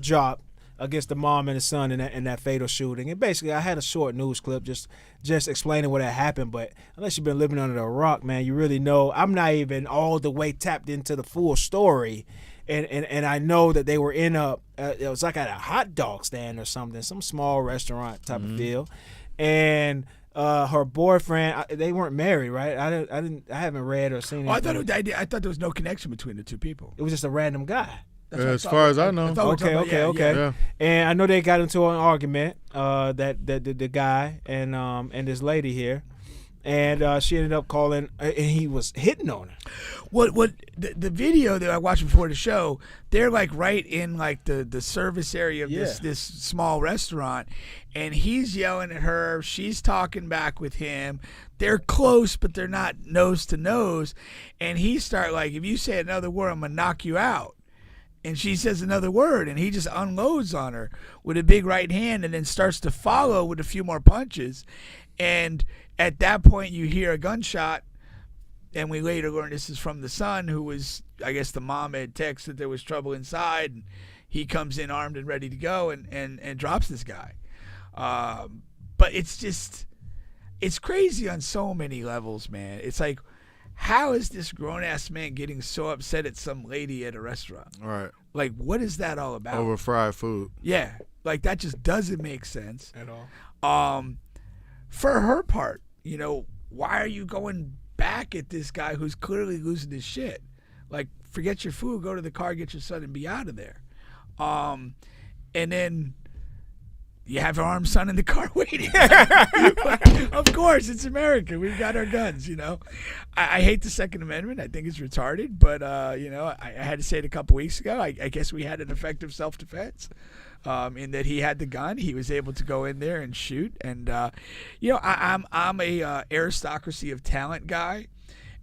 dropped against the mom and the son in that fatal shooting. And basically, I had a short news clip just explaining what had happened. But unless you've been living under a rock, man, you really know. I'm not even all the way tapped into the full story. And I know that they were in it was like at a hot dog stand or something, some small restaurant type of deal. And her boyfriend, they weren't married, right? I haven't read or seen. I thought there was no connection between the two people. It was just a random guy. As far as I know. Okay. Yeah. And I know they got into an argument, that the guy and this lady here, and she ended up calling, and he was hitting on her. What the video that I watched before the show, they're like right in like the service area of this small restaurant, and he's yelling at her. She's talking back with him. They're close, but they're not nose to nose. And he start like, if you say another word, I'm gonna knock you out. And she says another word, and he just unloads on her with a big right hand and then starts to follow with a few more punches. And at that point, you hear a gunshot, and we later learn this is from the son, who was, I guess the mom had texted there was trouble inside, and he comes in armed and ready to go and drops this guy. But it's crazy on so many levels, man. It's like, how is this grown-ass man getting so upset at some lady at a restaurant? Right. Like, what is that all about? Over fried food. Yeah. Like, that just doesn't make sense. At all. For her part, why are you going back at this guy who's clearly losing his shit? Like, forget your food, go to the car, get your son, and be out of there. And then you have an armed son in the car waiting. Of course, it's America. We've got our guns, I hate the Second Amendment. I think it's retarded. But, I had to say it a couple weeks ago. I guess we had an effective self-defense in that he had the gun. He was able to go in there and shoot. And, I'm a aristocracy of talent guy.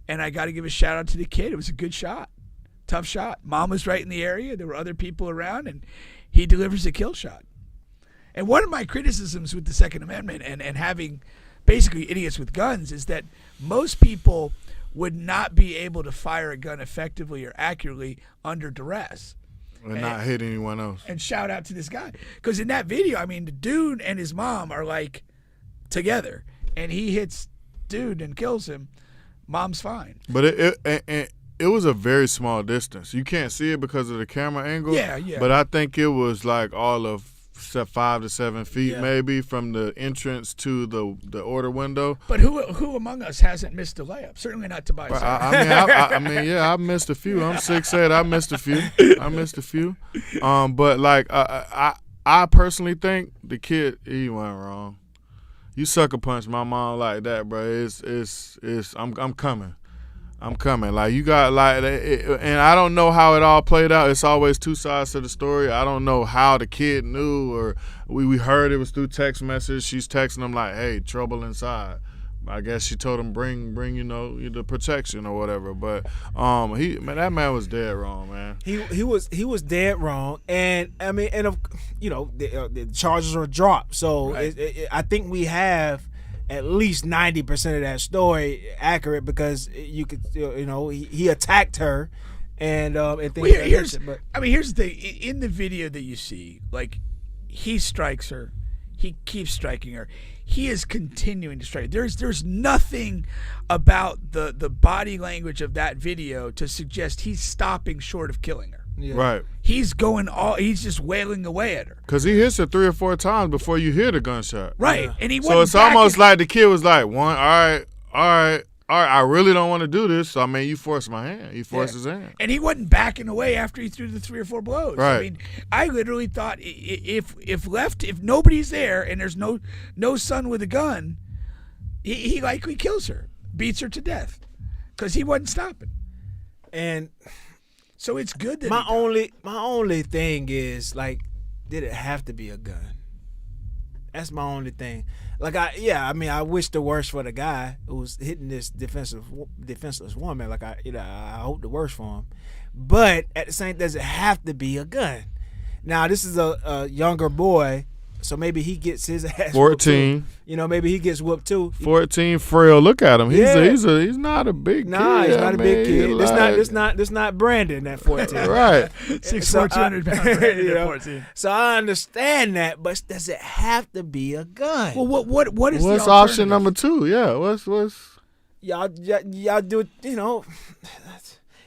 And I got to give a shout-out to the kid. It was a good shot. Tough shot. Mom was right in the area. There were other people around. And he delivers a kill shot. And one of my criticisms with the Second Amendment and having basically idiots with guns is that most people would not be able to fire a gun effectively or accurately under duress. And not hit anyone else. And shout out to this guy. Because in that video, I mean, the dude and his mom are like together. And he hits dude and kills him. Mom's fine. But it was a very small distance. You can't see it because of the camera angle. Yeah. But I think it was like all of 5 to 7 feet maybe from the entrance to the order window. But who among us hasn't missed a layup? Certainly not Tobias. I missed a few. I'm 6'8". I missed a few. But like I personally think the kid, he went wrong. You sucker punch my mom like that, bro. I'm coming. I'm coming. Like, you got, like, and I don't know how it all played out. It's always two sides to the story. I don't know how the kid knew, or we heard it was through text message. She's texting him like, hey, trouble inside. I guess she told him bring the protection or whatever. But that man was dead wrong, man. He was dead wrong, and I mean, and the charges are dropped. So right. I think we have at least 90% of that story accurate, because you could, he attacked her, and things here's the thing. In the video that you see, like, he strikes her, he keeps striking her, he is continuing to strike. There's nothing about the body language of that video to suggest he's stopping short of killing her. Yeah. Right. He's just wailing away at her. Because he hits her 3 or 4 times before you hear the gunshot. Right. Yeah. And so it's almost like the kid was like, all right, I really don't want to do this. So, I mean, you forced my hand. He forced his hand. And he wasn't backing away after he threw the 3 or 4 blows. Right. I mean, I literally thought if nobody's there and there's no son with a gun, he likely kills her, beats her to death, because he wasn't stopping. And so it's good that my only thing is, like, did it have to be a gun? That's my only thing. Like, I wish the worst for the guy who was hitting this defenseless woman. Like, I hope the worst for him. But at the same, does it have to be a gun? Now, this is a younger boy, So maybe he gets his ass 14. whooped too. You know, maybe he gets whooped too. 14, frail. Look at him. Yeah. He's not a big kid. Nah, he's not a big kid. Like, This not Brandon at 14. right. 6'4", 200 pounds. Brandon you at know, 14. So I understand that, but does it have to be a gun? Well, what is What's the option alternative? number 2? Yeah. What's Y'all do it. You know,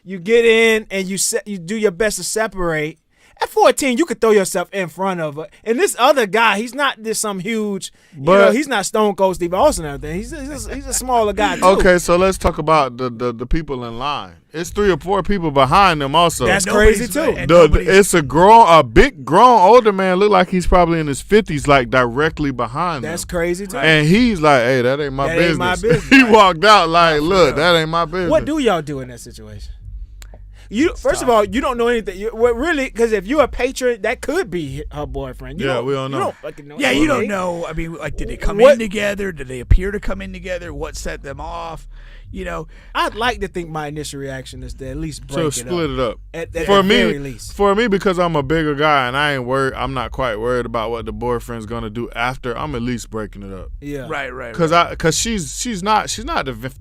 you get in and you do your best to separate. At 14, you could throw yourself in front of her. And this other guy, he's not this some huge, he's not Stone Cold Steve Austin or anything. He's a smaller guy, too. Okay, so let's talk about the people in line. It's 3 or 4 people behind them also. That's crazy, too. It's a big grown older man, look like he's probably in his 50s, like directly behind them. That's crazy, too. And he's like, hey, that ain't my That business. ain't my business. He walked out like, look, that ain't my business. What do y'all do in that situation? First of all, you don't know anything. Really, because if you're a patron, that could be her boyfriend. We don't know. You don't fucking know. Yeah, you don't know. I mean, like, did they come in together? Did they appear to come in together? What set them off? You know, I'd like to think my initial reaction is to at least break So it split it up. At For the me, very least. for me, because I'm a bigger guy and I ain't worried. I'm not quite worried about what the boyfriend's gonna do after. I'm at least breaking it up. Yeah. right. Cause she's not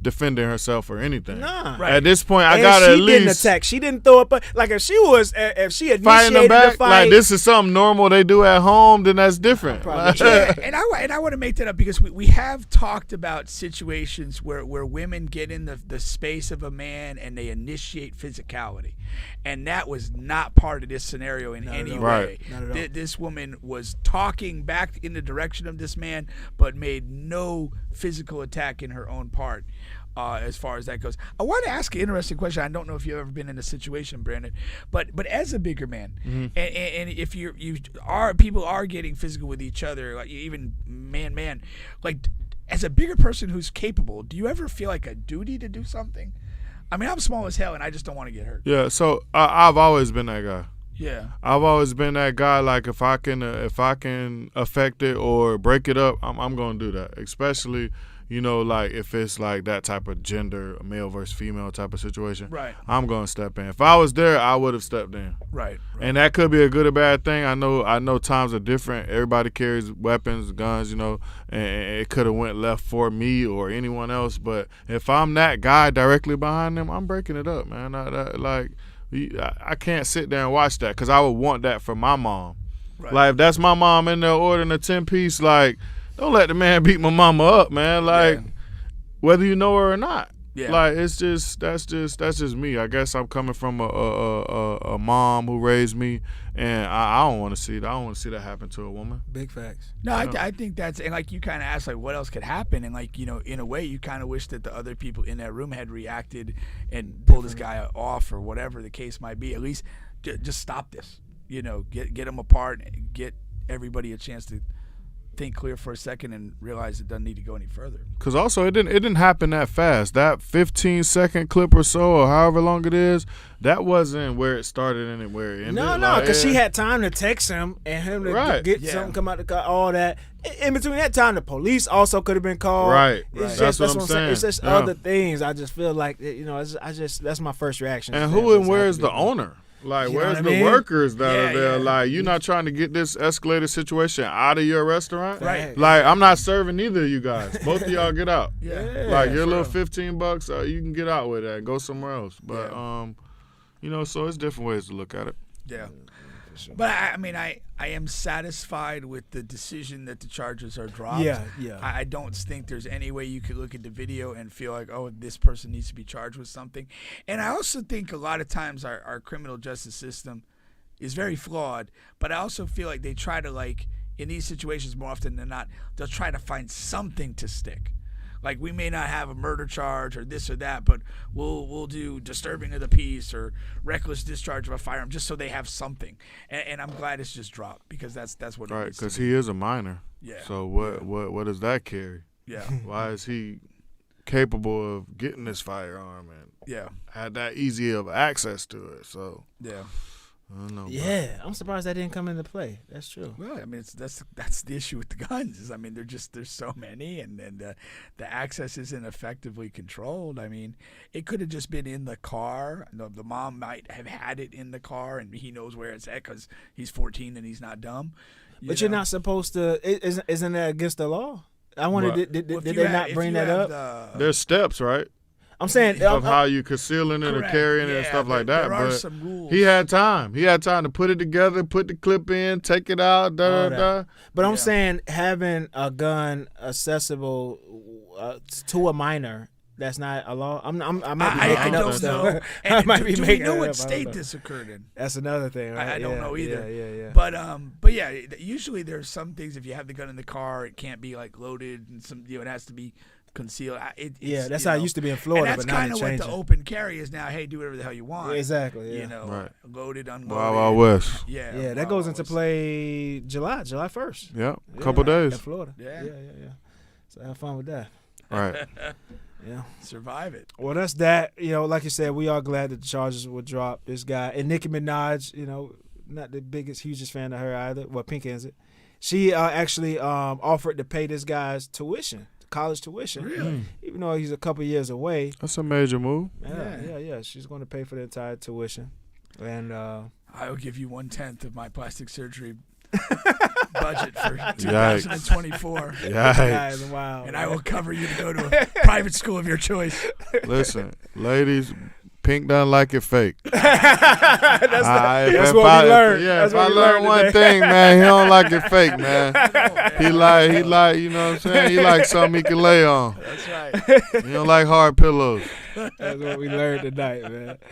defending herself or anything. Nah. Right. At this point, I And gotta at she didn't least attack. She didn't throw up. Like if she initiated fighting them back. the fight, Like this is something normal they do at home. Then that's different. Probably. Like- Yeah, and I want to make that up because we have talked about situations where women get in the space of a man and they initiate physicality, and that was not part of this scenario in any all. way. Right. Not at all. This woman was talking back in the direction of this man, but made no physical attack in her own part. As far as that goes, I want to ask an interesting question. I don't know if you've ever been in a situation, Brandon, but as a bigger man, and if people are getting physical with each other, like even man, like as a bigger person who's capable, do you ever feel like a duty to do something? I mean, I'm small as hell, and I just don't want to get hurt. Yeah. So I've always been that guy. Yeah. I've always been that guy. Like if I can affect it or break it up, I'm gonna do that. Especially, like if it's like that type of gender, male versus female type of situation. Right. I'm gonna step in. If I was there, I would have stepped in. Right. And that could be a good or bad thing. I know times are different. Everybody carries weapons, guns, and it could have went left for me or anyone else. But if I'm that guy directly behind them, I'm breaking it up, man. I can't sit there and watch that because I would want that for my mom. Right. Like if that's my mom in there ordering a 10-piece, like don't let the man beat my mama up, man. Like whether you know her or not. Yeah. Like it's just that's just me. I guess I'm coming from a mom who raised me, and I don't want to see that. I don't want to see that happen to a woman. Big facts. No, I think that's, and like you kind of asked, like what else could happen, and like in a way, you kind of wish that the other people in that room had reacted and pulled this guy off or whatever the case might be. At least just stop this. Get them apart, and get everybody a chance to think clear for a second and realize it doesn't need to go any further. Because also it didn't happen that fast. That 15-second clip or so, or however long it is, that wasn't where it started and where it ended. No, because she had time to text him and him to get something, come out the car, all that. In between that time, the police also could have been called. Right. It's That's just, what I'm saying. It's just other things. I just feel like that's my first reaction. And who and where's the owner? Like, You know where's what I the mean? workers that are there? Yeah. Like, you're not trying to get this escalated situation out of your restaurant? Right. Like, I'm not serving either of you guys. Both of y'all get out. Yeah. Like, your for little real. $15, you can get out with that and go somewhere else. But, so it's different ways to look at it. Yeah. But I mean, I am satisfied with the decision that the charges are dropped. Yeah. I don't think there's any way you could look at the video and feel like, oh, this person needs to be charged with something. And I also think a lot of times our criminal justice system is very flawed, but I also feel like they try to, like, in these situations more often than not, they'll try to find something to stick. Like, we may not have a murder charge or this or that, but we'll do disturbing of the peace or reckless discharge of a firearm just so they have something. And I'm glad it's just dropped because that's what it Right, needs to because be. he is a minor. Yeah. So what does that carry? Yeah. Why is he capable of getting this firearm and Yeah. had that easy of access to it? So, Yeah. I don't know. bro. Yeah, I'm surprised that didn't come into play. That's true. Well, I mean, that's the issue with the guns. Is I mean, there's so many, and the access isn't effectively controlled. I mean, it could have just been in the car. The mom might have had it in the car, and he knows where it's at because he's 14 and he's not dumb. But you're not supposed to. Isn't that against the law? I wondered, What? did they not bring that up? There's steps, right, I'm saying of how you concealing it or Correct. carrying it and Yeah, stuff like that. there are But some rules. he had time. He had time to put it together, put the clip in, take it out. All Da, da, that. da. But I'm Yeah. saying having a gun accessible to a minor, that's not a law. I might be I making up don't stuff. know. I And might be do we making know it what up. I don't state know. this occurred in? That's another thing, right? I don't Yeah, know either. Yeah. But yeah, usually there's some things. If you have the gun in the car, it can't be like loaded, and it has to be concealed. Yeah, that's how it used to be in Florida, and that's but now kind they of what changed the it. open carry is now. Hey, do whatever the hell you want. Exactly. Yeah. You know, Right. loaded, unloaded. Wild Wild West. Yeah, Yeah, that Wild goes Wild into West. play July 1st. Yep. Yeah, Couple in days. Florida. Yeah. Yeah. So have fun with that. Right. Yeah. Survive it. Well, that's that. You know, like you said, we are glad that the charges would drop. This guy and Nicki Minaj. You know, not the hugest fan of her either. Well, Pink is it. She actually offered to pay this guy's tuition, college tuition, Really? even though he's a couple years away. That's a major move. Yeah. She's going to pay for the entire tuition, and I will give you 1/10 of my plastic surgery budget for Yikes. 2024, Yikes. wow. and I will cover you to go to a private school of your choice. Listen, ladies, Pink doesn't like it fake. That's what we learned. Yeah, That's if what I we learned learned one today. thing, man, he don't like it fake, man. He like, you know what I'm saying? He like something he can lay on. That's right. He don't like hard pillows. That's what we learned tonight, man.